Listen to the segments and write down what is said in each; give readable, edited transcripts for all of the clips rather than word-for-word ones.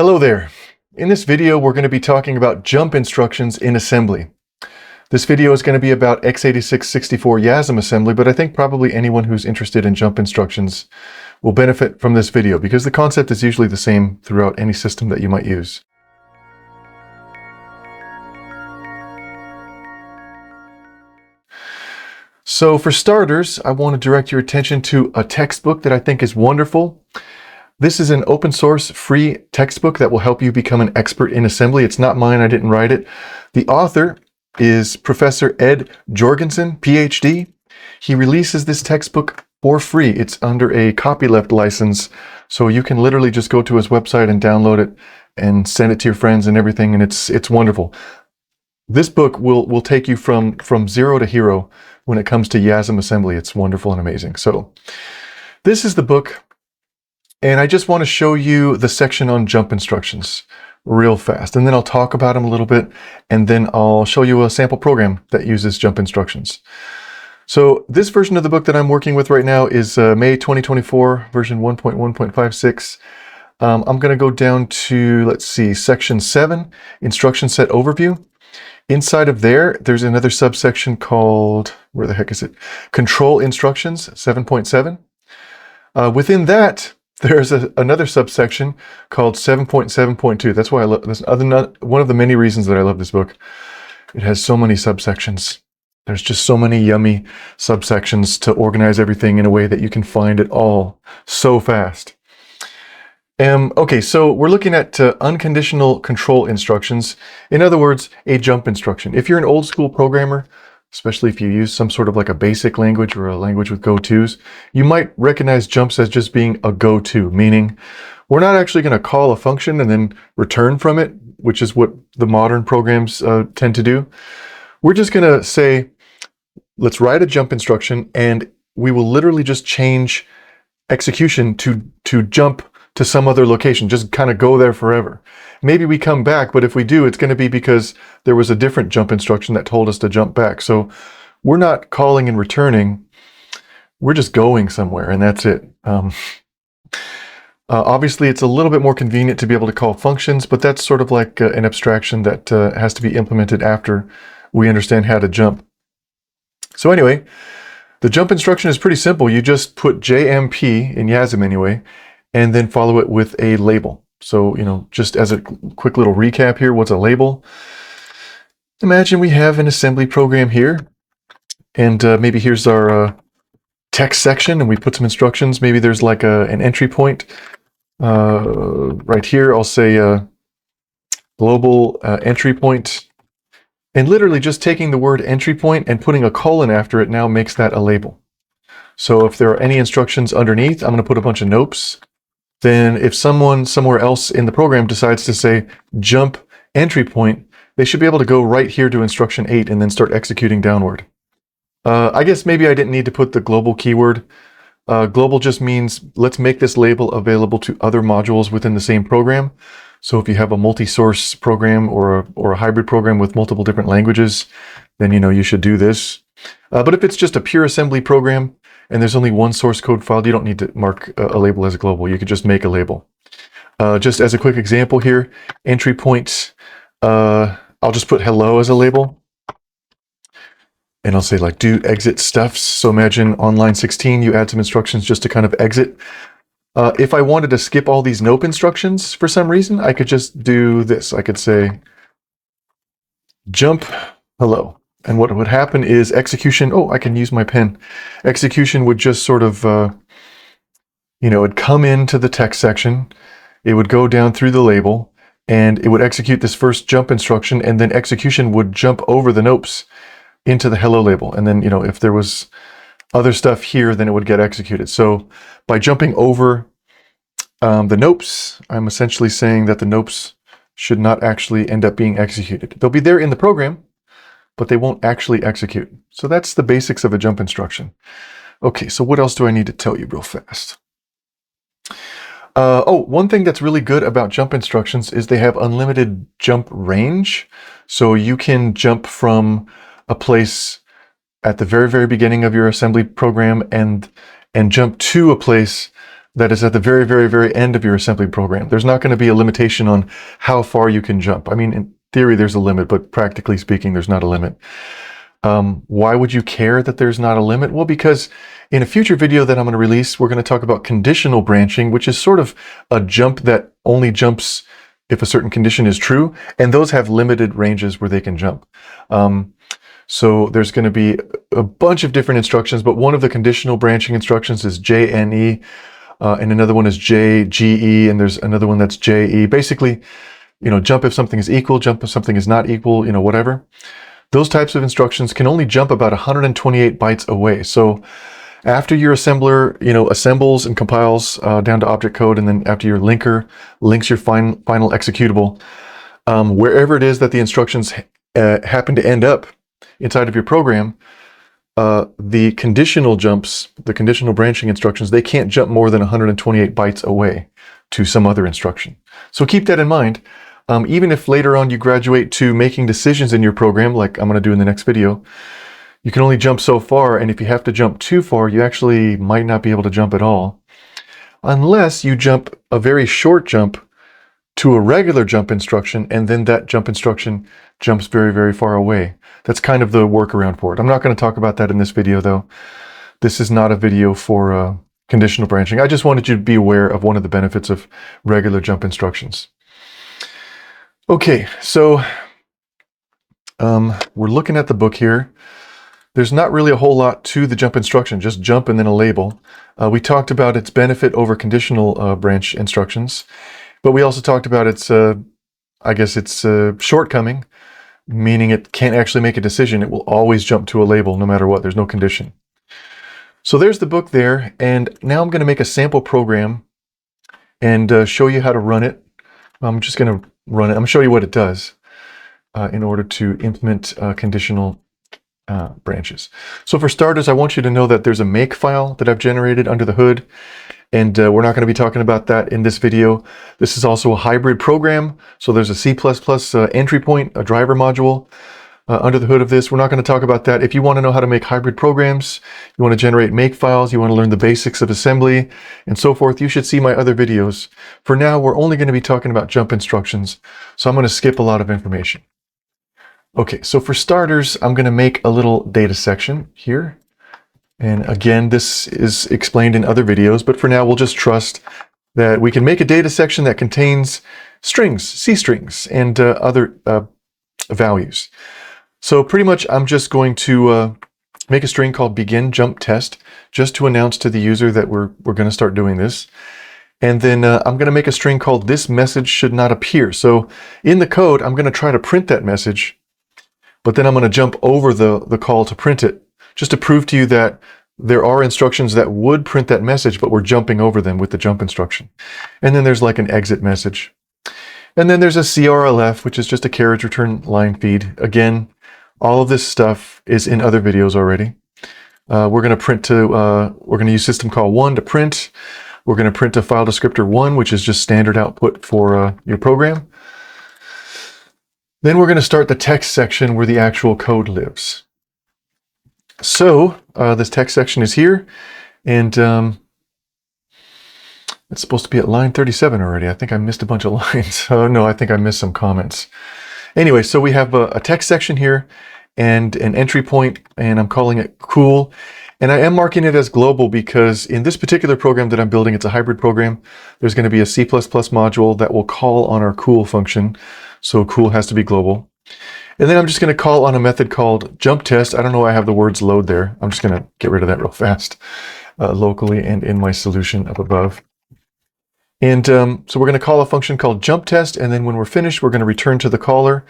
Hello there. In this video, we're going to be talking about jump instructions in assembly. This video is going to be about x86-64 Yasm assembly, but I think probably anyone who's interested in jump instructions will benefit from this video because the concept is usually the same throughout any system that you might use. So for starters, I want to direct your attention to a textbook that I think is wonderful. This is an open source free textbook that will help you become an expert in assembly. It's not mine, I didn't write it. The author is Professor Ed Jorgensen, PhD. He releases this textbook for free. It's under a copyleft license, so you can literally just go to his website and download it and send it to your friends and everything, and it's wonderful. This book will take you from zero to hero when it comes to Yasm assembly. It's wonderful and amazing. So this is the book. And I just want to show you the section on jump instructions real fast. And then I'll talk about them a little bit. And then I'll show you a sample program that uses jump instructions. So this version of the book that I'm working with right now is May 2024, version 1.1.56. I'm going to go down to, let's see, section 7, instruction set overview. Inside of there's another subsection called, where the heck is it? Control instructions, 7.7. Within that, there's another subsection called 7.7.2. That's why I love this. One of the many reasons that I love this book. It has so many subsections. There's just so many yummy subsections to organize everything in a way that you can find it all so fast. Okay, so we're looking at unconditional control instructions. In other words, a jump instruction. If you're an old school programmer, especially if you use some sort of like a basic language or a language with go-tos, you might recognize jumps as just being a go-to, meaning we're not actually going to call a function and then return from it, which is what the modern programs tend to do. We're just going to say, let's write a jump instruction, and we will literally just change execution to jump to some other location, just kind of go there forever. Maybe we come back, but if we do, it's going to be because there was a different jump instruction that told us to jump back. So we're not calling and returning, we're just going somewhere, and that's it. Obviously, it's a little bit more convenient to be able to call functions, but that's sort of like an abstraction that has to be implemented after we understand how to jump. So anyway, the jump instruction is pretty simple. You just put JMP, in Yasm anyway, and then follow it with a label. So, just as a quick little recap here, what's a label? Imagine we have an assembly program here, and maybe here's our text section, and we put some instructions. Maybe there's like an entry point. Right here, I'll say global entry point. And literally just taking the word entry point and putting a colon after it now makes that a label. So if there are any instructions underneath, I'm going to put a bunch of nopes. Then if someone somewhere else in the program decides to say jump entry point, they should be able to go right here to instruction 8 and then start executing downward. I guess maybe I didn't need to put the global keyword. Global just means let's make this label available to other modules within the same program. So if you have a multi-source program or a hybrid program with multiple different languages, then you should do this. But if it's just a pure assembly program, and there's only one source code file, you don't need to mark a label as global. You could just make a label. Just as a quick example here, entry point, I'll just put hello as a label. And I'll say like do exit stuffs. So imagine on line 16, you add some instructions just to kind of exit. If I wanted to skip all these nope instructions for some reason, I could just do this. I could say jump hello. And what would happen is execution, I can use my pen. Execution would just sort of, it'd come into the text section, it would go down through the label, and it would execute this first jump instruction, and then execution would jump over the nopes into the hello label. And then, if there was other stuff here, then it would get executed. So by jumping over the nopes, I'm essentially saying that the nopes should not actually end up being executed. They'll be there in the program, but they won't actually execute. So that's the basics of a jump instruction. Okay, so what else do I need to tell you real fast? One thing that's really good about jump instructions is they have unlimited jump range. So you can jump from a place at the very, very beginning of your assembly program and jump to a place that is at the very, very, very end of your assembly program. There's not going to be a limitation on how far you can jump. I mean, in theory, there's a limit, but practically speaking, there's not a limit. Why would you care that there's not a limit? Well, because in a future video that I'm going to release, we're going to talk about conditional branching, which is sort of a jump that only jumps if a certain condition is true, and those have limited ranges where they can jump. So there's going to be a bunch of different instructions, but one of the conditional branching instructions is JNE, and another one is JGE, and there's another one that's JE. Basically, jump if something is equal, jump if something is not equal, whatever. Those types of instructions can only jump about 128 bytes away. So after your assembler, assembles and compiles down to object code, and then after your linker links your final executable, wherever it is that the instructions happen to end up inside of your program, the conditional jumps, the conditional branching instructions, they can't jump more than 128 bytes away to some other instruction. So keep that in mind. Even if later on you graduate to making decisions in your program, like I'm going to do in the next video, you can only jump so far, and if you have to jump too far, you actually might not be able to jump at all, unless you jump a very short jump to a regular jump instruction, and then that jump instruction jumps very, very far away. That's kind of the workaround for it. I'm not going to talk about that in this video, though. This is not a video for conditional branching. I just wanted you to be aware of one of the benefits of regular jump instructions. Okay, so we're looking at the book here. There's not really a whole lot to the jump instruction, just jump and then a label. We talked about its benefit over conditional branch instructions, but we also talked about its, I guess its shortcoming, meaning it can't actually make a decision. It will always jump to a label no matter what. There's no condition. So there's the book there, and now I'm going to make a sample program and show you how to run it. I'm just going to run it. I'm going to show you what it does in order to implement conditional branches. So for starters, I want you to know that there's a make file that I've generated under the hood, and we're not going to be talking about that in this video. This is also a hybrid program, so there's a C++ entry point, a driver module under the hood of this. We're not going to talk about that. If you want to know how to make hybrid programs, you want to generate make files, you want to learn the basics of assembly, and so forth, you should see my other videos. For now, we're only going to be talking about jump instructions, so I'm going to skip a lot of information. Okay, so for starters, I'm going to make a little data section here. And again, this is explained in other videos, but for now, we'll just trust that we can make a data section that contains strings, C strings, and other values. So pretty much, I'm just going to make a string called begin jump test, just to announce to the user that we're going to start doing this. And then I'm going to make a string called this message should not appear. So in the code, I'm going to try to print that message, but then I'm going to jump over the call to print it, just to prove to you that there are instructions that would print that message, but we're jumping over them with the jump instruction. And then there's like an exit message. And then there's a CRLF, which is just a carriage return line feed. Again, all of this stuff is in other videos already. We're going to use system call 1 to print. We're going to print a file descriptor 1, which is just standard output for your program. Then we're going to start the text section where the actual code lives. So this text section is here, and it's supposed to be at line 37 already. I think I missed a bunch of lines. Oh no, I think I missed some comments. Anyway, so we have a text section here and an entry point, and I'm calling it cool. And I am marking it as global because in this particular program that I'm building, it's a hybrid program. There's going to be a C++ module that will call on our cool function. So cool has to be global. And then I'm just going to call on a method called jump test. I don't know why I have the words load there. I'm just going to get rid of that real fast locally and in my solution up above. And so we're going to call a function called jump test. And then when we're finished, we're going to return to the caller,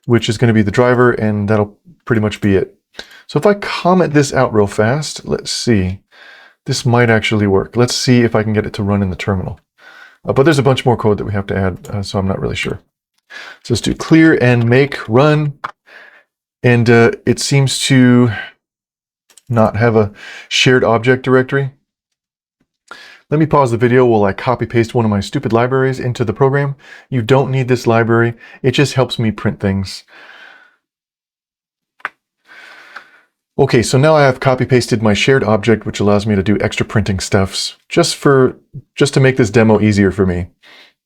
which is going to be the driver. And that'll pretty much be it. So if I comment this out real fast, let's see. This might actually work. Let's see if I can get it to run in the terminal. But there's a bunch more code that we have to add, so I'm not really sure. So let's do clear and make run. And it seems to not have a shared object directory. Let me pause the video while I copy paste one of my stupid libraries into the program. You don't need this library. It just helps me print things. Okay, so now I have copy pasted my shared object, which allows me to do extra printing stuffs just to make this demo easier for me.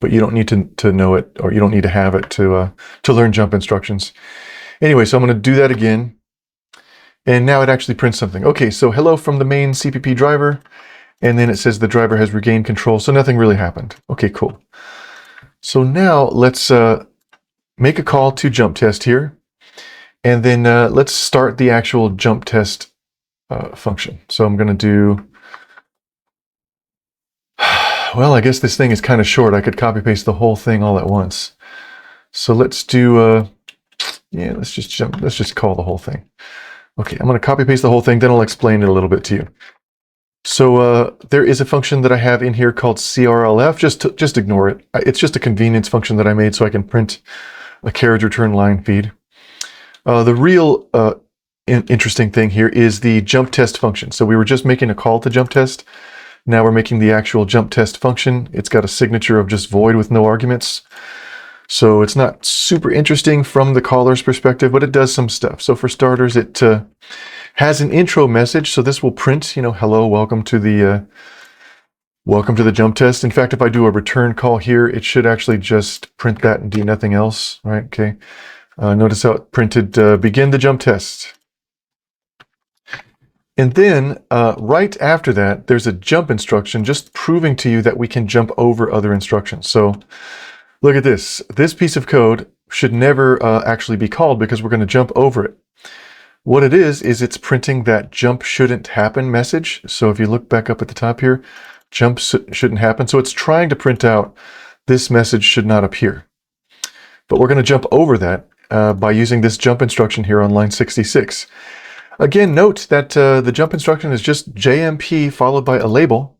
But you don't need to know it, or you don't need to have it to learn jump instructions. Anyway, so I'm going to do that again. And now it actually prints something. Okay, so hello from the main CPP driver. And then it says the driver has regained control, so nothing really happened. Okay, cool. So now let's make a call to jump test here. And then let's start the actual jump test function. So I'm going to do, well, I guess this thing is kind of short. I could copy paste the whole thing all at once. So let's do, yeah, let's just call the whole thing. Okay, I'm going to copy paste the whole thing, then I'll explain it a little bit to you. So there is a function that I have in here called CRLF. Just ignore it. It's just a convenience function that I made so I can print a carriage return line feed. The real interesting thing here is the jump test function. So we were just making a call to jump test. Now we're making the actual jump test function. It's got a signature of just void with no arguments. So it's not super interesting from the caller's perspective, but it does some stuff. So for starters, it has an intro message. So this will print, you know, hello, welcome to the jump test. In fact, if I do a return call here, it should actually just print that and do nothing else, right? Okay. Notice how it printed begin the jump test. And then right after that, there's a jump instruction just proving to you that we can jump over other instructions. So look at this. This piece of code should never actually be called because we're going to jump over it. What it is it's printing that jump shouldn't happen message. So if you look back up at the top here, jump shouldn't happen. So it's trying to print out this message should not appear. But we're going to jump over that by using this jump instruction here on line 66. Again, note that the jump instruction is just JMP followed by a label.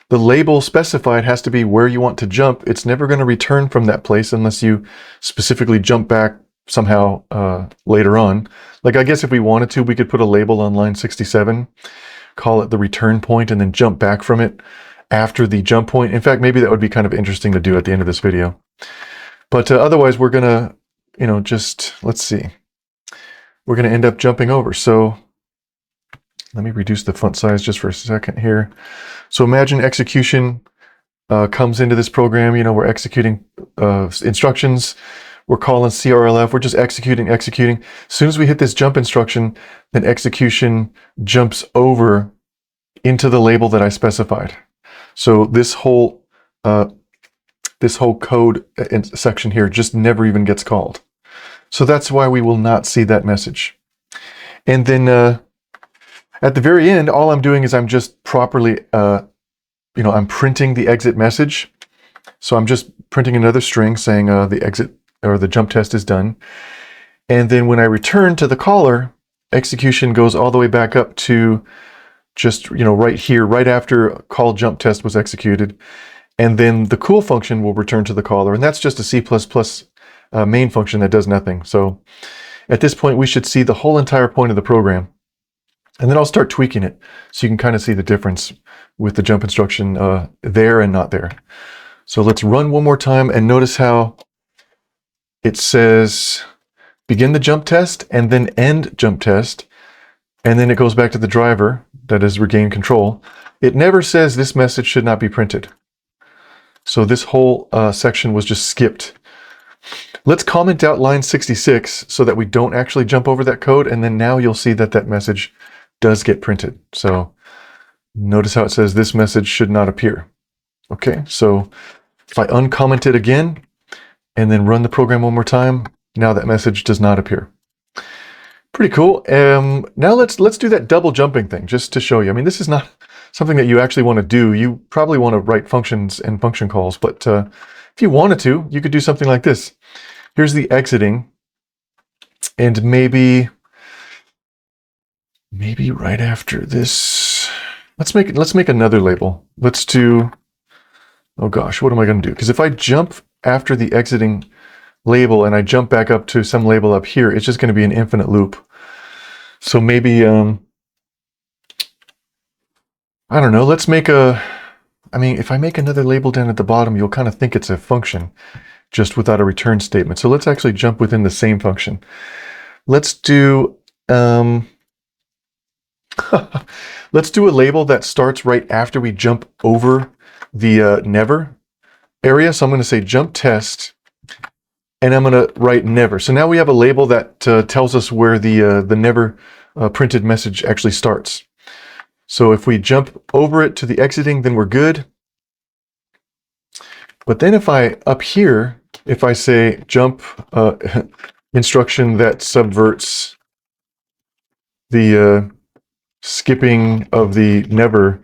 The label specified has to be where you want to jump. It's never going to return from that place unless you specifically jump back somehow later on. Like I guess if we wanted to, we could put a label on line 67, call it the return point, and then jump back from it after the jump point. In fact, maybe that would be kind of interesting to do at the end of this video. But otherwise, we're going to, you know, just, let's see. We're going to end up jumping over. So let me reduce the font size just for a second here. So imagine execution comes into this program. You know, we're executing instructions. We're calling CRLF. We're just executing. As soon as we hit this jump instruction, then execution jumps over into the label that I specified. So this whole code section here just never even gets called. So that's why we will not see that message. And then at the very end, all I'm doing is I'm just properly, I'm printing the exit message. So I'm just printing another string saying the exit or the jump test is done. And then when I return to the caller, execution goes all the way back up to just, right here, right after call jump test was executed. And then the cool function will return to the caller. And that's just a C++ main function that does nothing. So at this point, we should see the whole entire point of the program. And then I'll start tweaking it so you can kind of see the difference with the jump instruction there and not there. So let's run one more time and notice how it says begin the jump test and then end jump test. And then it goes back to the driver that has regained control. It never says this message should not be printed. So this whole section was just skipped. Let's comment out line 66 so that we don't actually jump over that code. And then now you'll see that that message does get printed. So notice how it says this message should not appear. Okay, so if I uncomment it again and then run the program one more time, now that message does not appear. Pretty cool. Now let's do that double jumping thing just to show you. I mean, this is not something that you actually want to do. You probably want to write functions and function calls, but if you wanted to, you could do something like this. Here's the exiting, and maybe right after this, let's make another label. Let's do, oh gosh, what am I going to do? Because if I jump after the exiting label and I jump back up to some label up here, it's just going to be an infinite loop. So maybe, I don't know, let's make if I make another label down at the bottom, you'll kind of think it's a function just without a return statement. So let's actually jump within the same function. Let's do, Let's do a label that starts right after we jump over the never area. So I'm going to say jump test, and I'm going to write never. So now we have a label that tells us where the never printed message actually starts. So if we jump over it to the exiting, then we're good. But then if I, up here, if I say jump instruction that subverts the skipping of the never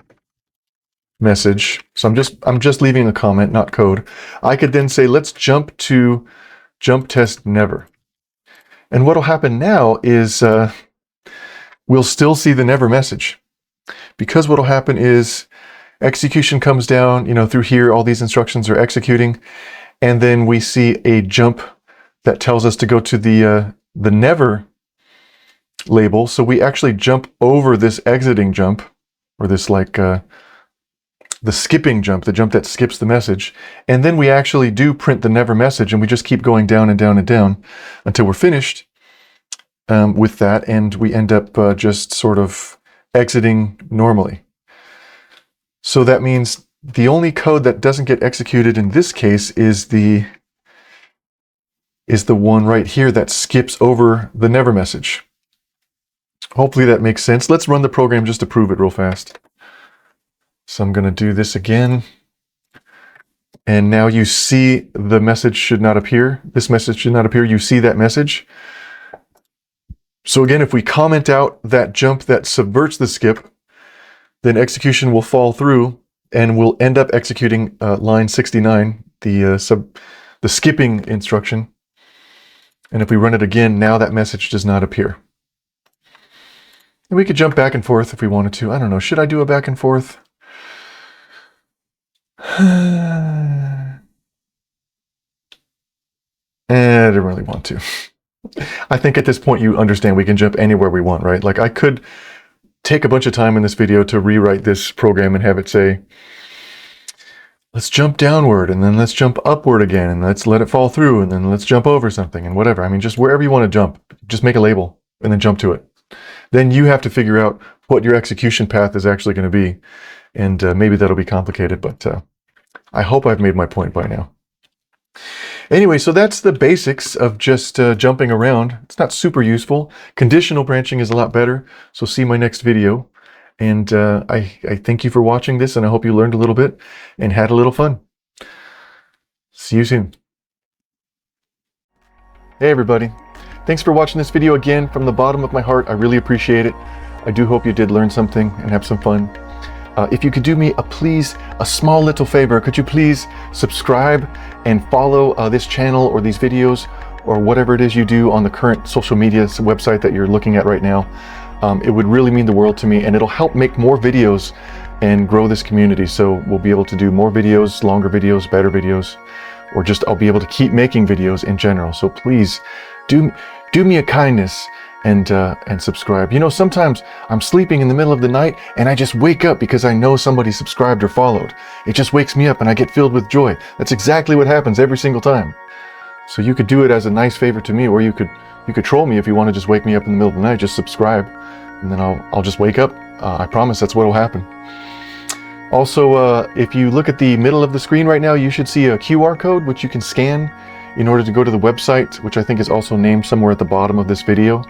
message, so I'm just leaving a comment, not code. I could then say, let's jump to jump test never. And what'll happen now is we'll still see the never message, because what'll happen is execution comes down, you know, through here, all these instructions are executing, and then we see a jump that tells us to go to the never label. So we actually jump over this exiting jump, or this like the skipping jump, the jump that skips the message, and then we actually do print the never message, and we just keep going down and down and down until we're finished with that, and we end up just sort of exiting normally. So that means the only code that doesn't get executed in this case is the one right here that skips over the never message. Hopefully that makes sense. Let's run the program just to prove it real fast. So I'm going to do this again. And now you see the message should not appear. This message should not appear. You see that message. So again, if we comment out that jump that subverts the skip, then execution will fall through and we'll end up executing line 69, the skipping instruction. And if we run it again, now that message does not appear. And we could jump back and forth if we wanted to. I don't know. Should I do a back and forth? I don't really want to. I think at this point you understand we can jump anywhere we want, right? Like I could take a bunch of time in this video to rewrite this program and have it say, let's jump downward and then let's jump upward again and let's let it fall through and then let's jump over something and whatever. I mean, just wherever you want to jump, just make a label and then jump to it. Then you have to figure out what your execution path is actually going to be. And maybe that'll be complicated, but I hope I've made my point by now. Anyway, so that's the basics of just jumping around. It's not super useful. Conditional branching is a lot better. So see my next video. And I thank you for watching this, and I hope you learned a little bit and had a little fun. See you soon. Hey everybody. Thanks for watching this video again. From the bottom of my heart, I really appreciate it. I do hope you did learn something and have some fun. If you could do me a small little favor, could you please subscribe and follow this channel or these videos or whatever it is you do on the current social media website that you're looking at right now. It would really mean the world to me, and it'll help make more videos and grow this community. So we'll be able to do more videos, longer videos, better videos, or just I'll be able to keep making videos in general. So please do me a kindness and subscribe. You know, sometimes I'm sleeping in the middle of the night and I just wake up because I know somebody subscribed or followed. It just wakes me up and I get filled with joy. That's exactly what happens every single time. So you could do it as a nice favor to me, or you could troll me if you want to just wake me up in the middle of the night. Just subscribe and then I'll just wake up. I promise that's what will happen. Also, if you look at the middle of the screen right now, you should see a QR code which you can scan in order to go to the website, which I think is also named somewhere at the bottom of this video.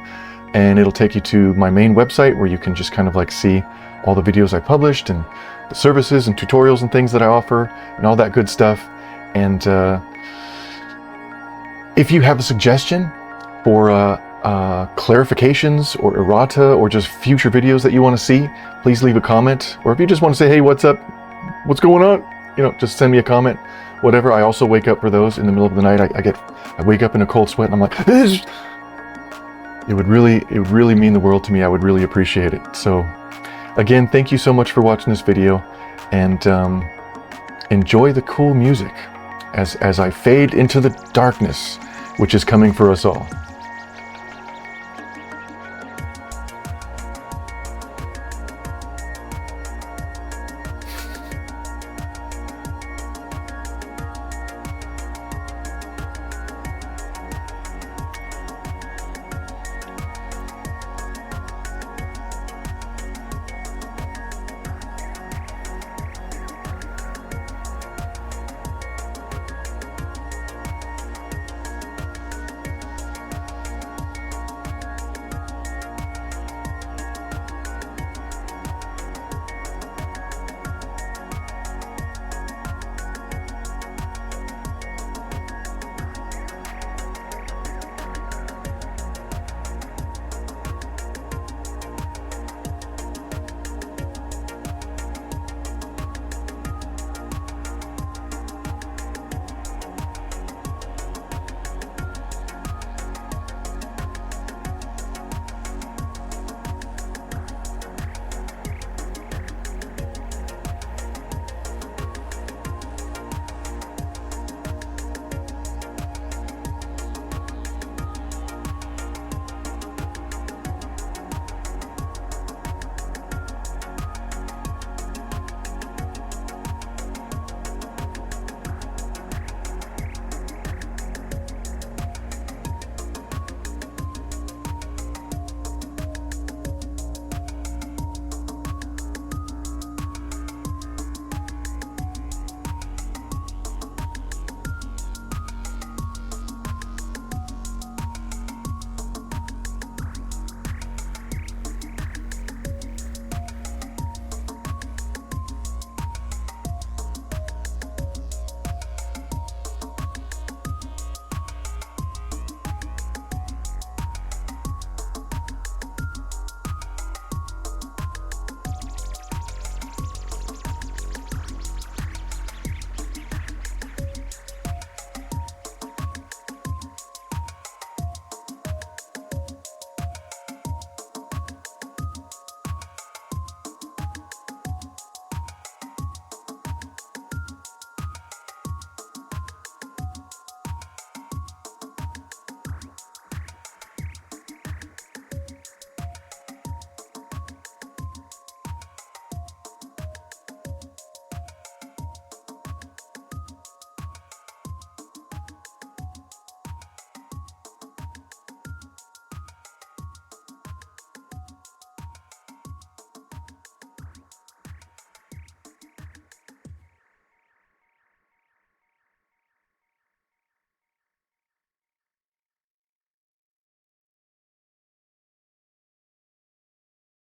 And it'll take you to my main website where you can just kind of like see all the videos I published and the services and tutorials and things that I offer and all that good stuff. And if you have a suggestion for clarifications or errata or just future videos that you want to see, please leave a comment. Or if you just want to say, hey, what's up? What's going on? You know, just send me a comment, whatever. I also wake up for those in the middle of the night. I wake up in a cold sweat and I'm like, it would really mean the world to me. I would really appreciate it. So again, thank you so much for watching this video, and enjoy the cool music as I fade into the darkness, which is coming for us all.